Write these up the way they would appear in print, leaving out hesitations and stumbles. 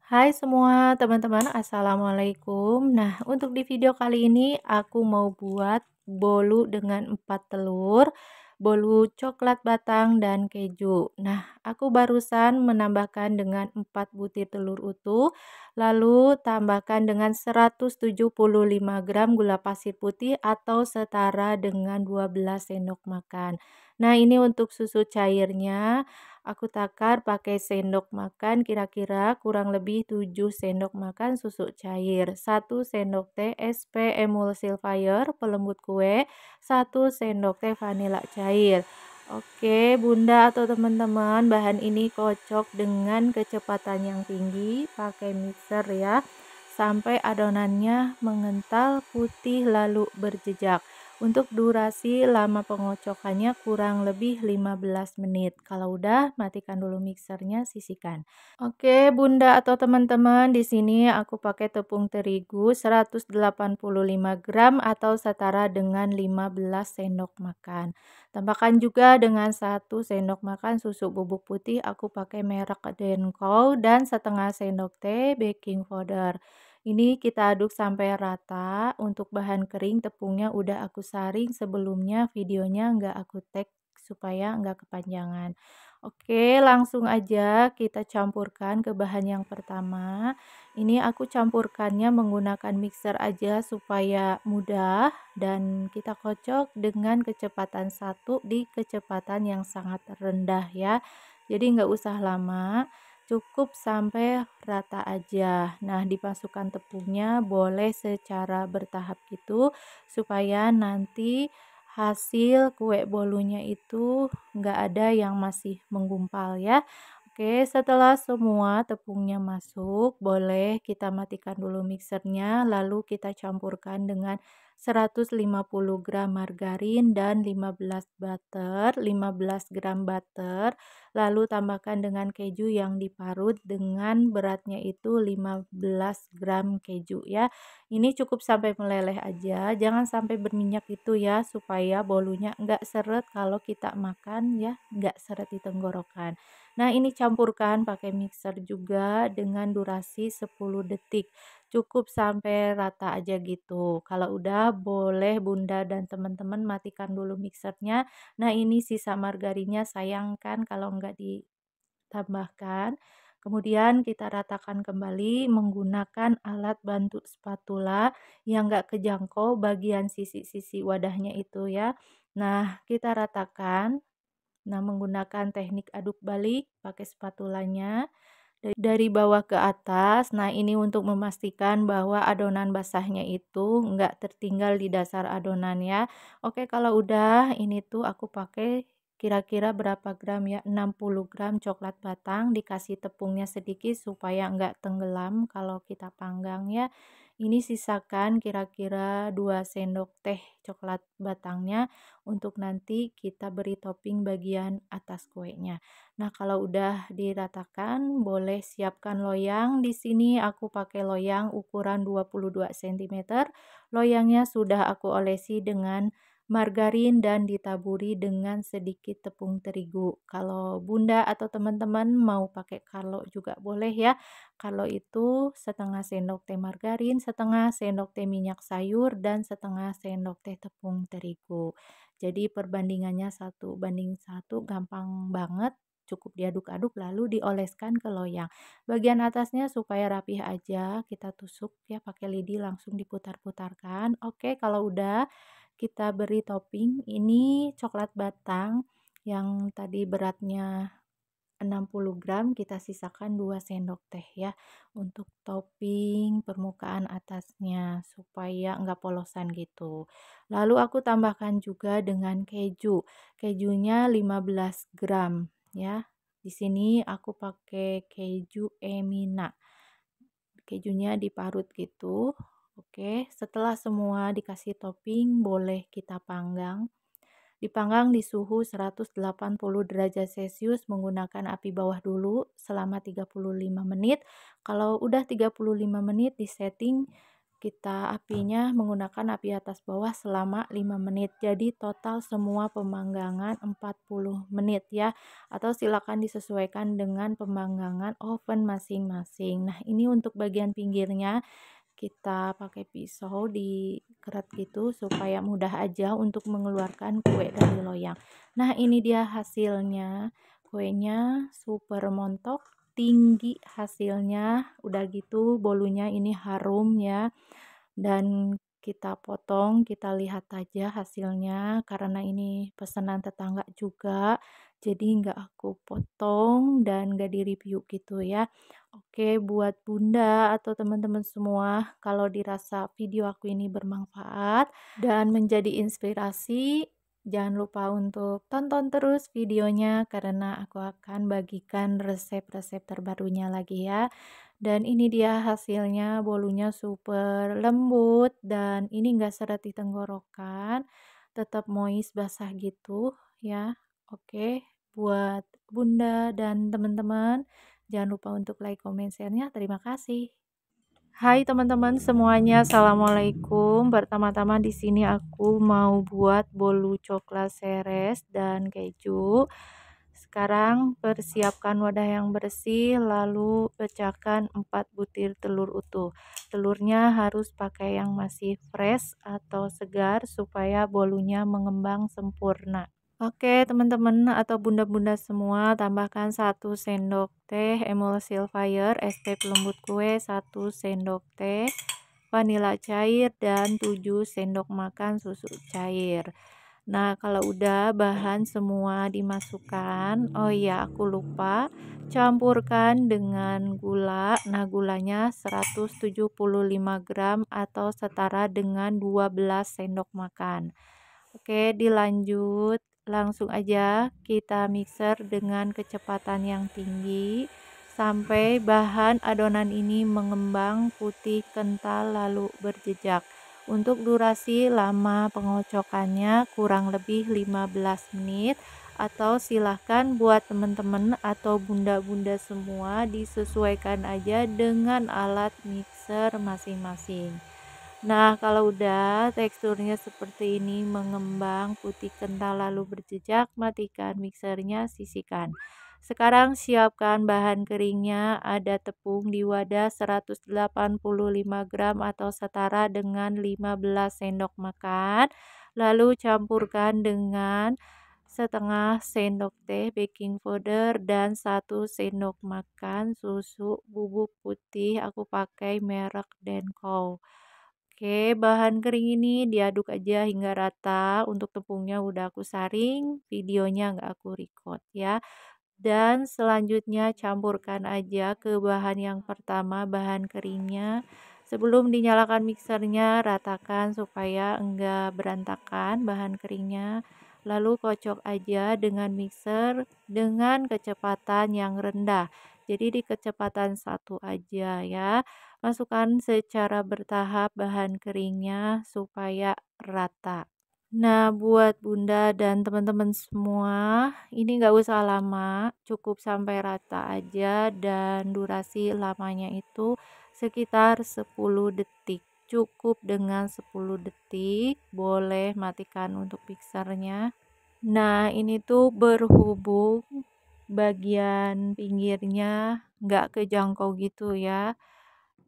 Hai semua teman-teman, assalamualaikum. Nah, untuk di video kali ini aku mau buat bolu dengan 4 telur, bolu coklat batang dan keju. Nah, aku barusan menambahkan dengan 4 butir telur utuh, lalu tambahkan dengan 175 gram gula pasir putih atau setara dengan 12 sendok makan. Nah, ini untuk susu cairnya. Aku takar pakai sendok makan kira-kira kurang lebih 7 sendok makan susu cair, 1 sendok teh SP emulsifier pelembut kue, 1 sendok teh vanila cair. Oke, Bunda atau teman-teman, bahan ini kocok dengan kecepatan yang tinggi, pakai mixer ya, sampai adonannya mengental, putih lalu berjejak. Untuk durasi lama pengocokannya kurang lebih 15 menit. Kalau udah, matikan dulu mixernya, sisihkan. Oke, Bunda atau teman-teman, di sini aku pakai tepung terigu 185 gram atau setara dengan 15 sendok makan. Tambahkan juga dengan 1 sendok makan susu bubuk putih, aku pakai merek Denko dan setengah sendok teh baking powder. Ini kita aduk sampai rata. Untuk bahan kering tepungnya udah aku saring sebelumnya, videonya nggak aku tag supaya nggak kepanjangan. Oke, langsung aja kita campurkan ke bahan yang pertama. Ini aku campurkannya menggunakan mixer aja supaya mudah dan kita kocok dengan kecepatan satu di kecepatan yang sangat rendah ya. Jadi nggak usah lama. Cukup sampai rata aja. Nah, dimasukkan tepungnya boleh secara bertahap gitu supaya nanti hasil kue bolunya itu nggak ada yang masih menggumpal ya. Oke, setelah semua tepungnya masuk, boleh kita matikan dulu mixernya, lalu kita campurkan dengan 150 gram margarin dan 15 gram butter, lalu tambahkan dengan keju yang diparut dengan beratnya itu 15 gram keju ya. Ini cukup sampai meleleh aja, jangan sampai berminyak itu ya, supaya bolunya nggak seret kalau kita makan ya, nggak seret di tenggorokan. Nah, ini campurkan pakai mixer juga dengan durasi 10 detik. Cukup sampai rata aja gitu. Kalau udah boleh Bunda dan teman-teman matikan dulu mixernya. Nah, ini sisa margarinnya sayangkan kalau nggak ditambahkan. Kemudian kita ratakan kembali menggunakan alat bantu spatula yang nggak kejangkau bagian sisi-sisi wadahnya itu ya. Nah, kita ratakan. Nah, menggunakan teknik aduk balik pakai spatulanya dari bawah ke atas. Nah, ini untuk memastikan bahwa adonan basahnya itu nggak tertinggal di dasar adonan ya. Oke, kalau udah ini tuh aku pakai kira-kira berapa gram ya? 60 gram coklat batang, dikasih tepungnya sedikit supaya nggak tenggelam kalau kita panggang ya. Ini sisakan kira-kira 2 sendok teh coklat batangnya untuk nanti kita beri topping bagian atas kuenya. Nah, kalau udah diratakan, boleh siapkan loyang. Di sini aku pakai loyang ukuran 22 cm. Loyangnya sudah aku olesi dengan margarin dan ditaburi dengan sedikit tepung terigu. Kalau Bunda atau teman-teman mau pakai Carlo juga boleh ya. Carlo itu setengah sendok teh margarin, setengah sendok teh minyak sayur, dan setengah sendok teh tepung terigu. Jadi perbandingannya 1 banding 1, gampang banget. Cukup diaduk-aduk lalu dioleskan ke loyang. Bagian atasnya supaya rapih aja, kita tusuk ya pakai lidi langsung diputar-putarkan. Oke, kalau udah kita beri topping. Ini coklat batang yang tadi beratnya 60 gram, kita sisakan 2 sendok teh ya untuk topping permukaan atasnya supaya enggak polosan gitu. Lalu aku tambahkan juga dengan keju. Kejunya 15 gram ya. Di sini aku pakai keju Emina. Kejunya diparut gitu. Oke, setelah semua dikasih topping, boleh kita panggang. Dipanggang di suhu 180 derajat Celcius menggunakan api bawah dulu selama 35 menit. Kalau udah 35 menit disetting, kita apinya menggunakan api atas bawah selama 5 menit. Jadi total semua pemanggangan 40 menit ya. Atau silakan disesuaikan dengan pemanggangan oven masing-masing. Nah, ini untuk bagian pinggirnya kita pakai pisau dikerat gitu supaya mudah aja untuk mengeluarkan kue dari loyang. Nah, ini dia hasilnya. Kuenya super montok, tinggi hasilnya. Udah gitu bolunya ini harum ya. Dan kita potong, kita lihat aja hasilnya karena ini pesanan tetangga juga. Jadi nggak aku potong dan nggak di-review gitu ya. Oke, buat Bunda atau teman-teman semua, kalau dirasa video aku ini bermanfaat dan menjadi inspirasi, jangan lupa untuk tonton terus videonya karena aku akan bagikan resep-resep terbarunya lagi ya. Dan ini dia hasilnya, bolunya super lembut dan ini enggak seret di tenggorokan, tetap moist basah gitu ya. Oke, buat Bunda dan teman-teman, jangan lupa untuk like, comment, share-nya. Terima kasih. Hai teman-teman semuanya, assalamualaikum. Pertama-tama di sini aku mau buat bolu coklat seres dan keju. Sekarang persiapkan wadah yang bersih, lalu pecahkan 4 butir telur utuh. Telurnya harus pakai yang masih fresh atau segar supaya bolunya mengembang sempurna. Oke, teman-teman atau bunda-bunda semua, tambahkan 1 sendok teh emulsifier ST pelembut kue, 1 sendok teh vanila cair, dan 7 sendok makan susu cair. Nah, kalau udah bahan semua dimasukkan, oh iya aku lupa, campurkan dengan gula. Nah, gulanya 175 gram atau setara dengan 12 sendok makan. Oke, dilanjut. Langsung aja kita mixer dengan kecepatan yang tinggi sampai bahan adonan ini mengembang putih kental lalu berjejak. Untuk durasi lama pengocokannya kurang lebih 15 menit atau silahkan buat teman-teman atau bunda-bunda semua disesuaikan aja dengan alat mixer masing-masing. Nah, kalau udah teksturnya seperti ini mengembang, putih kental lalu berjejak, matikan mixernya, sisihkan. Sekarang siapkan bahan keringnya, ada tepung di wadah 185 gram atau setara dengan 15 sendok makan. Lalu campurkan dengan setengah sendok teh baking powder dan 1 sendok makan susu bubuk putih. Aku pakai merek Denko. Oke, bahan kering ini diaduk aja hingga rata. Untuk tepungnya udah aku saring, videonya nggak aku record ya. Dan selanjutnya campurkan aja ke bahan yang pertama, bahan keringnya. Sebelum dinyalakan mixernya, ratakan supaya enggak berantakan bahan keringnya. Lalu kocok aja dengan mixer dengan kecepatan yang rendah. Jadi di kecepatan 1 aja ya. Masukkan secara bertahap bahan keringnya supaya rata. Nah, buat Bunda dan teman-teman semua, ini nggak usah lama, cukup sampai rata aja dan durasi lamanya itu sekitar 10 detik. Cukup dengan 10 detik, boleh matikan untuk mixernya. Nah, ini tuh berhubung bagian pinggirnya nggak kejangkau gitu ya.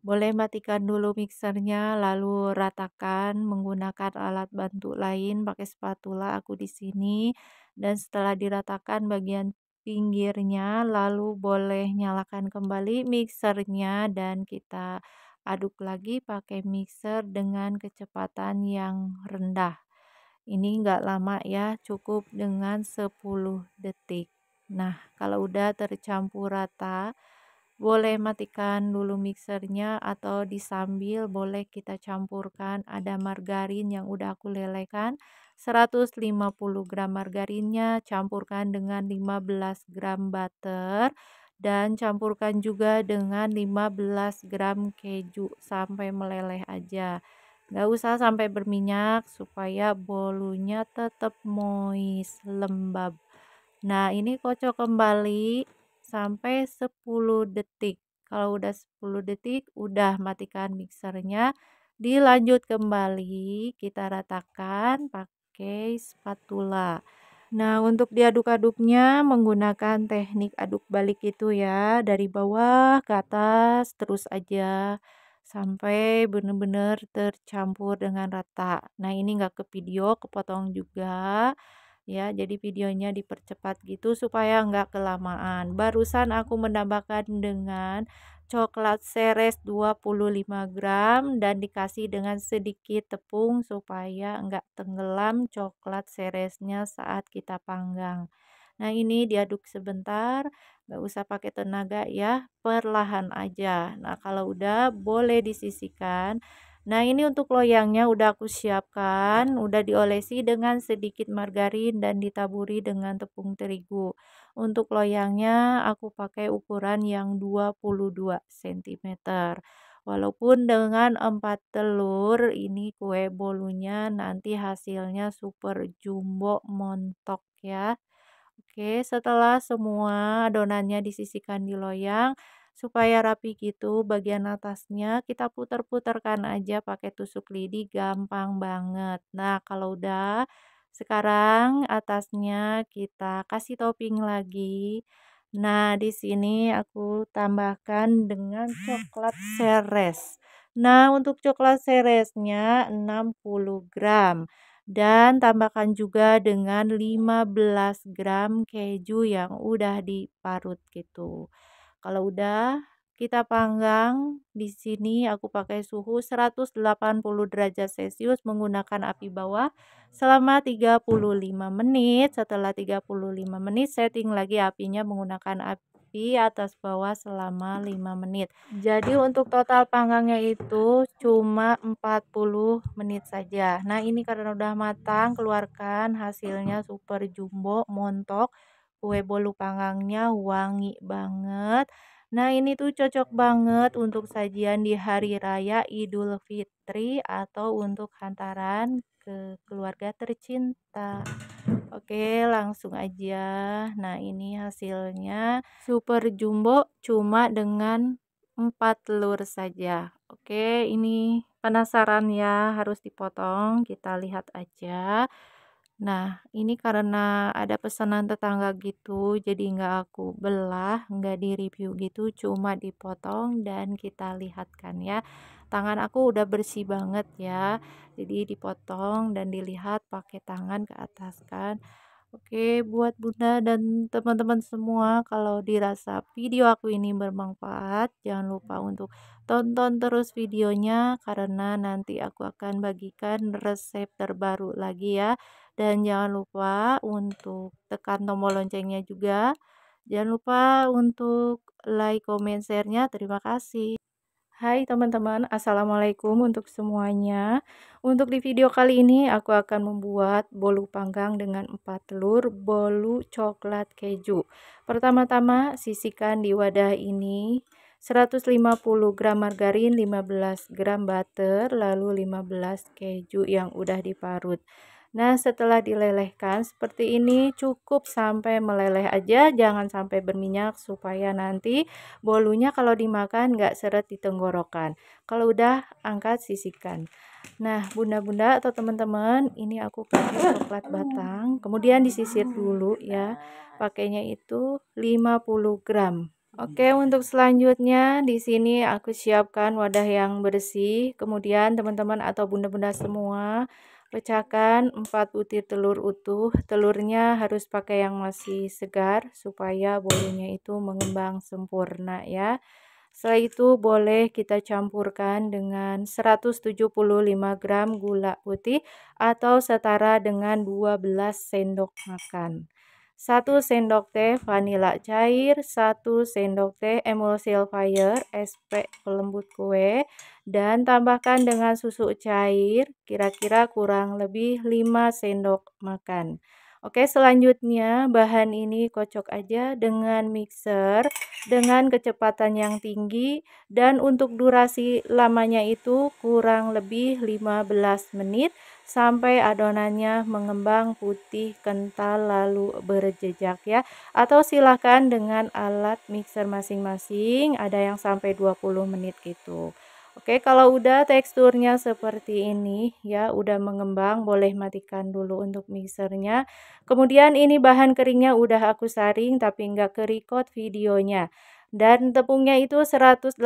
Boleh matikan dulu mixernya, lalu ratakan menggunakan alat bantu lain, pakai spatula aku di sini. Dan setelah diratakan bagian pinggirnya, lalu boleh nyalakan kembali mixernya dan kita aduk lagi pakai mixer dengan kecepatan yang rendah. Ini enggak lama ya, cukup dengan 10 detik. Nah, kalau udah tercampur rata, boleh matikan dulu mixernya atau disambil boleh kita campurkan ada margarin yang udah aku lelehkan. 150 gram margarinnya campurkan dengan 15 gram butter dan campurkan juga dengan 15 gram keju sampai meleleh aja. Nggak usah sampai berminyak supaya bolunya tetap moist, lembab. Nah, ini kocok kembali sampai 10 detik. Kalau udah 10 detik, udah matikan mixernya Dilanjut kembali, kita ratakan pakai spatula. Nah, untuk diaduk-aduknya menggunakan teknik aduk balik itu ya, dari bawah ke atas terus aja sampai benar-benar tercampur dengan rata. Nah, ini nggak ke video, kepotong juga ya, jadi videonya dipercepat gitu supaya nggak kelamaan. Barusan aku menambahkan dengan coklat seres 25 gram dan dikasih dengan sedikit tepung supaya enggak tenggelam coklat seresnya saat kita panggang. Nah, ini diaduk sebentar, nggak usah pakai tenaga ya, perlahan aja. Nah, kalau udah boleh disisihkan. Nah, ini untuk loyangnya udah aku siapkan, udah diolesi dengan sedikit margarin dan ditaburi dengan tepung terigu. Untuk loyangnya aku pakai ukuran yang 22 cm. Walaupun dengan 4 telur, ini kue bolunya nanti hasilnya super jumbo montok ya. Oke, setelah semua adonannya disisihkan di loyang, supaya rapi gitu bagian atasnya kita putar-putarkan aja pakai tusuk lidi gampang banget. Nah, kalau udah sekarang atasnya kita kasih topping lagi. Nah, di sini aku tambahkan dengan coklat seres. Nah, untuk coklat seresnya 60 gram. Dan tambahkan juga dengan 15 gram keju yang udah diparut gitu. Kalau udah kita panggang, di sini aku pakai suhu 180 derajat Celcius menggunakan api bawah selama 35 menit. Setelah 35 menit, setting lagi apinya menggunakan api atas bawah selama 5 menit. Jadi untuk total panggangnya itu cuma 40 menit saja. Nah, ini karena udah matang, keluarkan hasilnya super jumbo montok. Kue bolu panggangnya wangi banget. Nah, ini tuh cocok banget untuk sajian di hari raya Idul Fitri atau untuk hantaran ke keluarga tercinta. Oke, langsung aja. Nah, ini hasilnya super jumbo cuma dengan 4 telur saja. Oke, ini penasaran ya, harus dipotong. Kita lihat aja. Nah, ini karena ada pesanan tetangga gitu, jadi nggak aku belah, nggak di-review gitu, cuma dipotong dan kita lihatkan ya. Tangan aku udah bersih banget ya, jadi dipotong dan dilihat pakai tangan ke atas kan. Oke, buat Bunda dan teman-teman semua, kalau dirasa video aku ini bermanfaat, jangan lupa untuk tonton terus videonya karena nanti aku akan bagikan resep terbaru lagi ya. Dan jangan lupa untuk tekan tombol loncengnya juga. Jangan lupa untuk like, comment, share-nya. Terima kasih. Hai teman-teman, assalamualaikum untuk semuanya. Untuk di video kali ini aku akan membuat bolu panggang dengan 4 telur bolu coklat keju. Pertama-tama sisihkan di wadah ini 150 gram margarin, 15 gram butter, lalu 15 keju yang udah diparut. Nah, setelah dilelehkan seperti ini cukup sampai meleleh aja, jangan sampai berminyak supaya nanti bolunya kalau dimakan nggak seret di tenggorokan. Kalau udah angkat sisihkan. Nah, bunda-bunda atau teman-teman, ini aku pakai coklat batang, kemudian disisir dulu ya. Pakainya itu 50 gram. Oke, untuk selanjutnya di sini aku siapkan wadah yang bersih. Kemudian teman-teman atau bunda-bunda semua pecahkan 4 butir telur utuh. Telurnya harus pakai yang masih segar supaya bolunya itu mengembang sempurna ya. Setelah itu boleh kita campurkan dengan 175 gram gula putih atau setara dengan 12 sendok makan. 1 sendok teh vanila cair, 1 sendok teh emulsifier SP pelembut kue, dan tambahkan dengan susu cair kira-kira kurang lebih 5 sendok makan. Oke, selanjutnya bahan ini kocok aja dengan mixer dengan kecepatan yang tinggi dan untuk durasi lamanya itu kurang lebih 15 menit sampai adonannya mengembang putih kental lalu berjejak ya, atau silahkan dengan alat mixer masing-masing, ada yang sampai 20 menit gitu. Oke, kalau udah teksturnya seperti ini ya, udah mengembang, boleh matikan dulu untuk mixernya. Kemudian ini bahan keringnya udah aku saring tapi nggak ke-record videonya. Dan tepungnya itu 185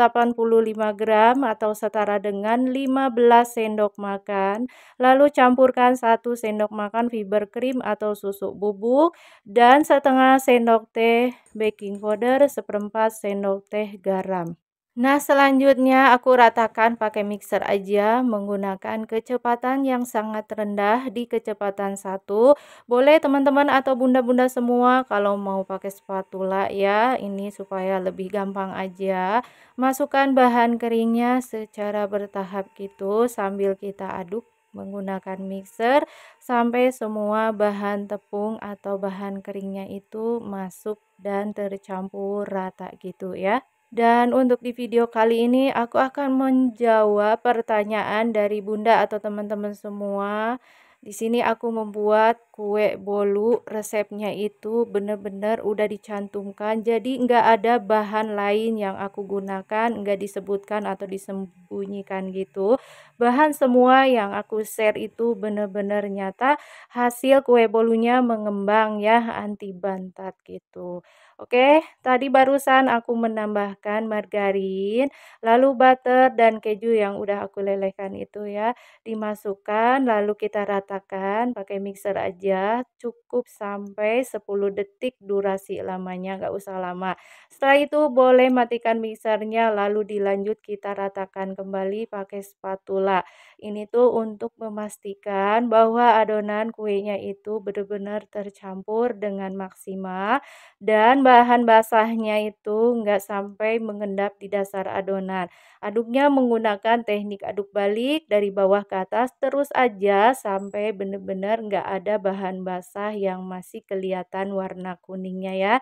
gram atau setara dengan 15 sendok makan. Lalu campurkan 1 sendok makan fiber cream atau susu bubuk dan setengah sendok teh baking powder, seperempat sendok teh garam. Nah, selanjutnya aku ratakan pakai mixer aja menggunakan kecepatan yang sangat rendah di kecepatan 1. Boleh teman-teman atau bunda-bunda semua kalau mau pakai spatula ya, ini supaya lebih gampang aja. Masukkan bahan keringnya secara bertahap gitu sambil kita aduk menggunakan mixer sampai semua bahan tepung atau bahan keringnya itu masuk dan tercampur rata gitu ya. Dan untuk di video kali ini aku akan menjawab pertanyaan dari Bunda atau teman-teman semua. Di sini aku membuat kue bolu, resepnya itu benar-benar udah dicantumkan. Jadi nggak ada bahan lain yang aku gunakan, nggak disebutkan atau disembunyikan gitu. Bahan semua yang aku share itu benar-benar nyata. Hasil kue bolunya mengembang ya, anti bantat gitu. Oke, tadi barusan aku menambahkan margarin, lalu butter dan keju yang udah aku lelehkan itu ya, dimasukkan lalu kita ratakan pakai mixer aja, cukup sampai 10 detik durasi lamanya, nggak usah lama. Setelah itu boleh matikan mixernya lalu dilanjut kita ratakan kembali pakai spatula. Ini tuh untuk memastikan bahwa adonan kuenya itu benar-benar tercampur dengan maksimal dan bahan basahnya itu nggak sampai mengendap di dasar adonan. Aduknya menggunakan teknik aduk balik dari bawah ke atas terus aja sampai benar-benar nggak ada bahan basah yang masih kelihatan warna kuningnya ya.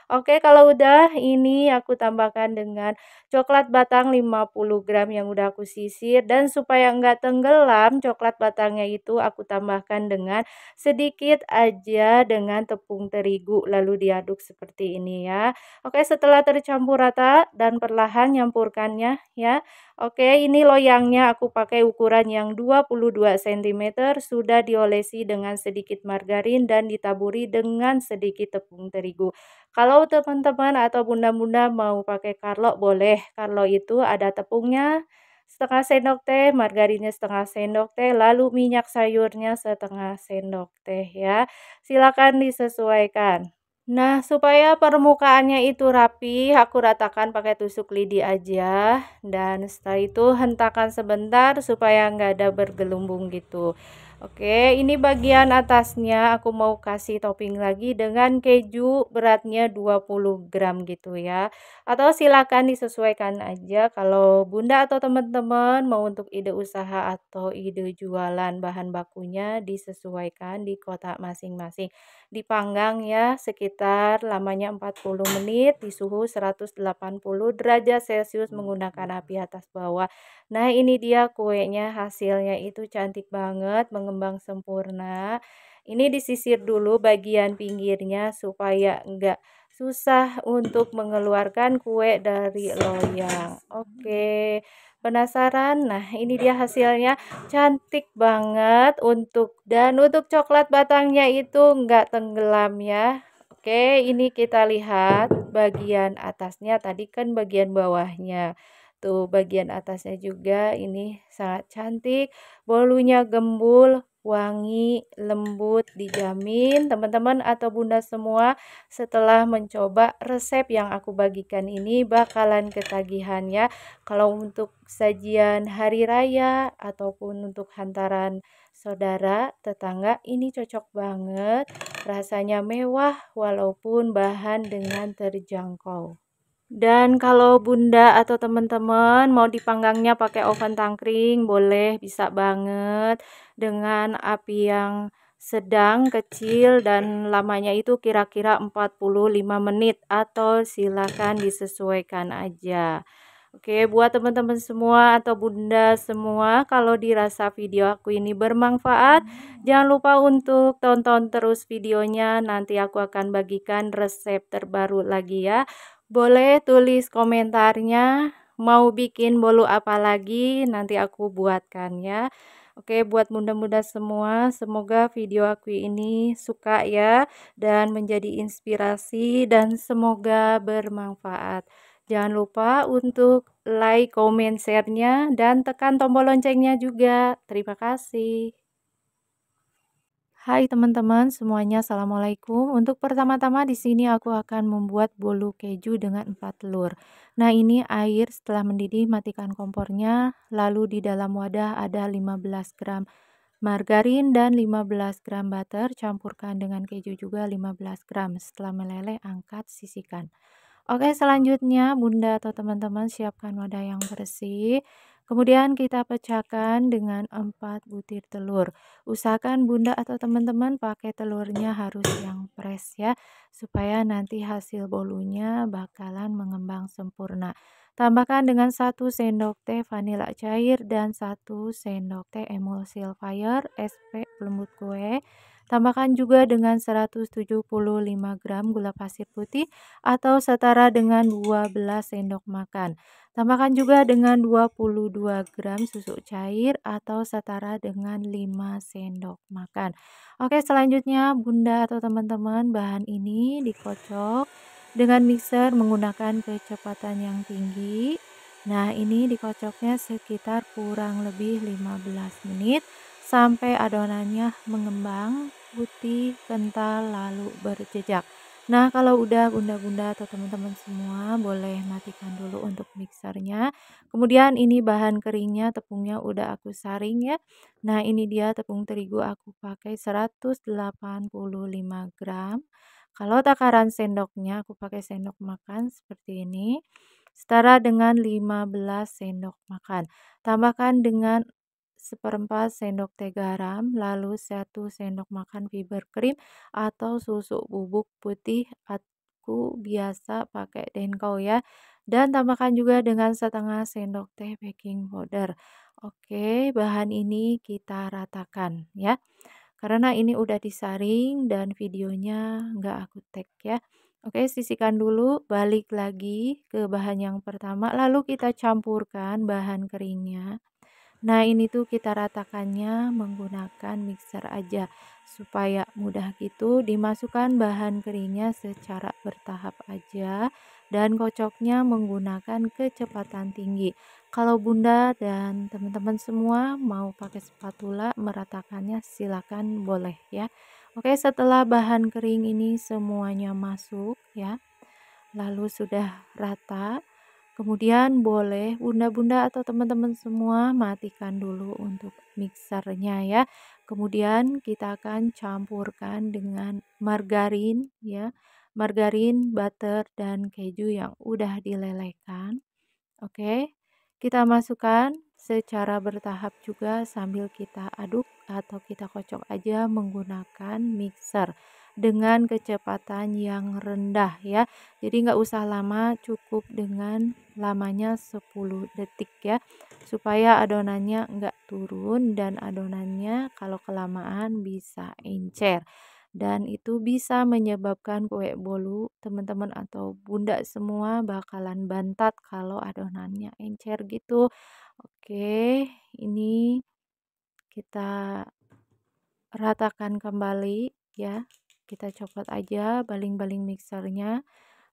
Oke, kalau udah ini aku tambahkan dengan coklat batang 50 gram yang udah aku sisir dan supaya nggak tenggelam coklat batangnya itu aku tambahkan dengan sedikit aja dengan tepung terigu lalu diaduk seperti ini ya. Oke, setelah tercampur rata dan perlahan nyampurkannya ya. Oke, ini loyangnya aku pakai ukuran yang 22 cm sudah diolesi dengan sedikit margarin dan ditaburi dengan sedikit tepung terigu. Kalau teman-teman atau bunda-bunda mau pakai Carlo boleh. Carlo itu ada tepungnya setengah sendok teh, margarinnya setengah sendok teh, lalu minyak sayurnya setengah sendok teh ya. Silakan disesuaikan. Nah, supaya permukaannya itu rapi, aku ratakan pakai tusuk lidi aja. Dan setelah itu hentakan sebentar supaya nggak ada bergelumbung gitu. Oke, ini bagian atasnya aku mau kasih topping lagi dengan keju beratnya 20 gram gitu ya. Atau silakan disesuaikan aja kalau bunda atau teman-teman mau untuk ide usaha atau ide jualan bahan bakunya disesuaikan di kotak masing-masing. Dipanggang ya sekitar lamanya 40 menit di suhu 180 derajat Celcius menggunakan api atas bawah. Nah, ini dia kuenya, hasilnya itu cantik banget, mengembang sempurna. Ini disisir dulu bagian pinggirnya supaya enggak susah untuk mengeluarkan kue dari loyang. Oke, penasaran? Nah, ini dia hasilnya. Cantik banget untuk coklat batangnya itu enggak tenggelam ya. Oke, ini kita lihat bagian atasnya, tadi kan bagian bawahnya. Tuh bagian atasnya juga ini sangat cantik, bolunya gembul, wangi, lembut, dijamin teman-teman atau bunda semua setelah mencoba resep yang aku bagikan ini bakalan ketagihan ya. Kalau untuk sajian hari raya ataupun untuk hantaran saudara, tetangga, ini cocok banget. Rasanya mewah walaupun bahan dengan terjangkau. Dan kalau bunda atau teman-teman mau dipanggangnya pakai oven tangkring, boleh, bisa banget dengan api yang sedang kecil dan lamanya itu kira-kira 45 menit atau silakan disesuaikan aja. Oke, buat teman-teman semua atau bunda semua, kalau dirasa video aku ini bermanfaat, jangan lupa untuk tonton terus videonya. Nanti aku akan bagikan resep terbaru lagi ya. Boleh tulis komentarnya, mau bikin bolu apa lagi nanti aku buatkan ya. Oke, buat bunda-bunda semua, semoga video aku ini suka ya dan menjadi inspirasi dan semoga bermanfaat. Jangan lupa untuk like, comment, share-nya dan tekan tombol loncengnya juga. Terima kasih. Hai teman-teman semuanya, assalamualaikum. Untuk pertama-tama di sini aku akan membuat bolu keju dengan 4 telur. Nah, ini air setelah mendidih, matikan kompornya. Lalu di dalam wadah ada 15 gram margarin dan 15 gram butter. Campurkan dengan keju juga 15 gram. Setelah meleleh, angkat, sisihkan. Oke, selanjutnya Bunda atau teman-teman siapkan wadah yang bersih. Kemudian kita pecahkan dengan 4 butir telur. Usahakan Bunda atau teman-teman pakai telurnya harus yang fresh ya, supaya nanti hasil bolunya bakalan mengembang sempurna. Tambahkan dengan 1 sendok teh vanila cair dan 1 sendok teh emulsifier SP pelembut kue. Tambahkan juga dengan 175 gram gula pasir putih atau setara dengan 12 sendok makan. Tambahkan juga dengan 22 gram susu cair atau setara dengan 5 sendok makan. Oke, selanjutnya Bunda atau teman-teman bahan ini dikocok dengan mixer menggunakan kecepatan yang tinggi. Nah, ini dikocoknya sekitar kurang lebih 15 menit sampai adonannya mengembang, putih, kental, lalu berjejak. Nah, kalau udah bunda-bunda atau teman-teman semua boleh matikan dulu untuk mixernya. Kemudian ini bahan keringnya, tepungnya udah aku saring ya. Nah, ini dia tepung terigu aku pakai 185 gram. Kalau takaran sendoknya aku pakai sendok makan seperti ini. Setara dengan 15 sendok makan. Tambahkan dengan seperempat sendok teh garam, lalu 1 sendok makan fiber krim atau susu bubuk putih. Aku biasa pakai Denko ya. Dan tambahkan juga dengan setengah sendok teh baking powder. Oke, bahan ini kita ratakan ya. Karena ini udah disaring dan videonya nggak aku tag ya. Oke, sisihkan dulu, balik lagi ke bahan yang pertama, lalu kita campurkan bahan keringnya. Nah, ini tuh kita ratakannya menggunakan mixer aja supaya mudah gitu. Dimasukkan bahan keringnya secara bertahap aja dan kocoknya menggunakan kecepatan tinggi. Kalau Bunda dan teman-teman semua mau pakai spatula meratakannya silakan boleh ya. Oke, setelah bahan kering ini semuanya masuk ya, lalu sudah rata. Kemudian boleh bunda-bunda atau teman-teman semua matikan dulu untuk mixernya ya. Kemudian kita akan campurkan dengan margarin ya. Margarin, butter, dan keju yang udah dilelehkan. Oke, kita masukkan secara bertahap juga sambil kita aduk atau kita kocok aja menggunakan mixer dengan kecepatan yang rendah ya. Jadi nggak usah lama, cukup dengan lamanya 10 detik ya. Supaya adonannya nggak turun dan adonannya kalau kelamaan bisa encer dan itu bisa menyebabkan kue bolu teman-teman atau bunda semua bakalan bantat kalau adonannya encer gitu. Oke, ini kita ratakan kembali ya. Kita copot aja baling-baling mixernya.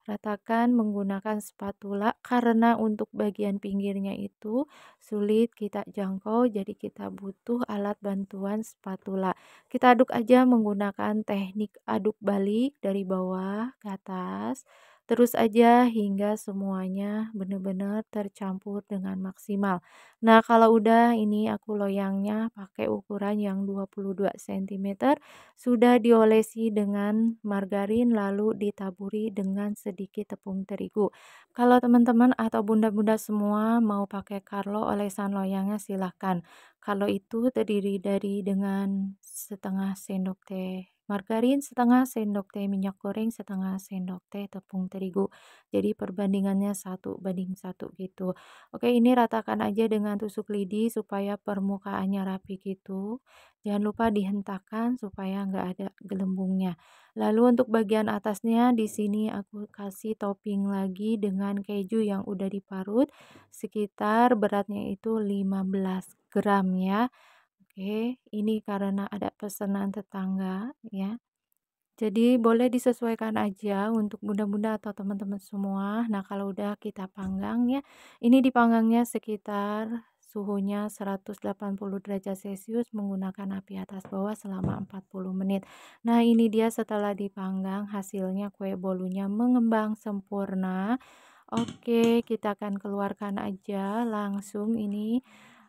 Ratakan menggunakan spatula karena untuk bagian pinggirnya itu sulit kita jangkau, jadi kita butuh alat bantuan spatula. Kita aduk aja menggunakan teknik aduk balik dari bawah ke atas. Terus aja hingga semuanya benar-benar tercampur dengan maksimal. Nah, kalau udah ini aku loyangnya pakai ukuran yang 22 cm. Sudah diolesi dengan margarin lalu ditaburi dengan sedikit tepung terigu. Kalau teman-teman atau bunda-bunda semua mau pakai Carlo olesan loyangnya silahkan. Kalau itu terdiri dari dengan setengah sendok teh margarin setengah sendok teh, minyak goreng setengah sendok teh, tepung terigu. Jadi perbandingannya 1 banding 1 gitu. Oke, ini ratakan aja dengan tusuk lidi supaya permukaannya rapi gitu. Jangan lupa dihentakkan supaya nggak ada gelembungnya. Lalu untuk bagian atasnya di sini aku kasih topping lagi dengan keju yang udah diparut sekitar beratnya itu 15 gram ya. Oke, ini karena ada pesanan tetangga ya. Jadi boleh disesuaikan aja untuk bunda-bunda atau teman-teman semua. Nah, kalau udah kita panggang ya, ini dipanggangnya sekitar suhunya 180 derajat Celcius menggunakan api atas bawah selama 40 menit. Nah, ini dia setelah dipanggang hasilnya kue bolunya mengembang sempurna. Oke, kita akan keluarkan aja langsung ini.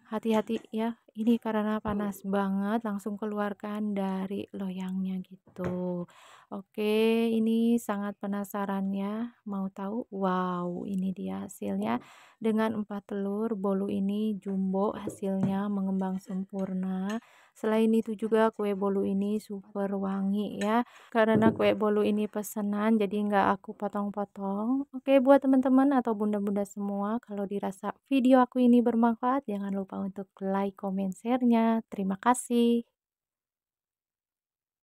Hati-hati ya, ini karena panas banget, langsung keluarkan dari loyangnya gitu. Oke, ini sangat penasaran ya, mau tahu? Wow, ini dia hasilnya. Dengan 4 telur, bolu ini jumbo hasilnya mengembang sempurna. Selain itu juga kue bolu ini super wangi ya. Karena kue bolu ini pesanan, jadi nggak aku potong-potong. Oke, buat teman-teman atau bunda-bunda semua, kalau dirasa video aku ini bermanfaat, jangan lupa untuk like, comment, share-nya. Terima kasih.